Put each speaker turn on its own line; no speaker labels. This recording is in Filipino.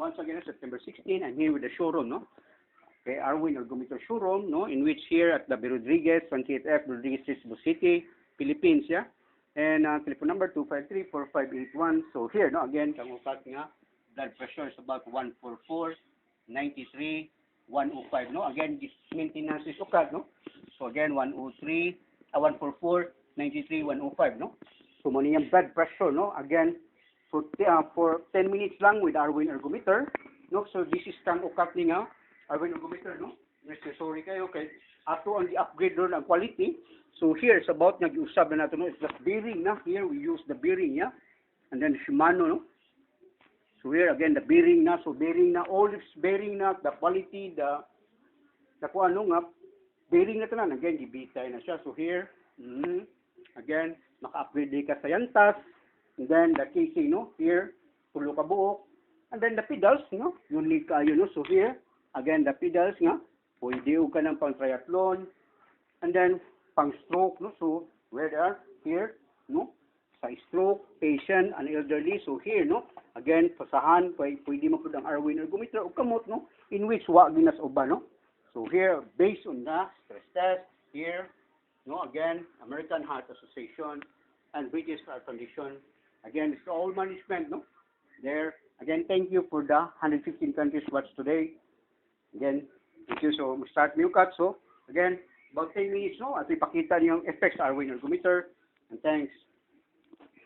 Once again, September 16, I'm here with the showroom, no? Okay, Arwin Ergometer Showroom, no? In which here at the Rodriguez, 28F, Rodriguez Street, Cebu City, Philippines, yeah? And telephone number 253-4581. So here, no? Again, kang ukat nga, blood pressure is about 144, 93, 105, no? Again, this maintenance is ukat, no? So again, 103, 144, 93, 105, no? So muna yung blood pressure, no? Again, for 10 minutes lang with Arwin Ergometer, no? So this is kang ukat ni nga, Arwin Ergometer, no? Sorry kayo, okay? Ato ang i-upgrade doon ang quality. So here, it's about nag-usab na natin, no? It's the bearing, na. Here, we use the bearing, yeah? And then Shimano, no? So here, again, the bearing na. So bearing na, olives bearing na, the quality, the kung ano nga, bearing na ito na. Again, gibitay na siya. So here, again, maka-upgrade ka sa yantas. And then the casing, no? Here, tulo ka buok. And then the pedals, no? Unique kayo, no? So here, again, the pedals, nga. Pwede ka ng pang triathlon. And then, pang stroke, no? So, where they are? Here, no? Sa stroke, patient, and elderly. So here, no? Again, pasahan, pwede mo po ang Arwin Ergometer o kamot, no? In which, wag ginas uba, no? So here, based on the stress test, here, no? Again, American Heart Association and British Heart Foundation. Again, it's all management, no? There. Again, thank you for the 115 countries watch today. Again, thank you. So, start new cut. So, again, about 10 minutes, no? At ipakita niyong effects Arwin Ergometer. And thanks.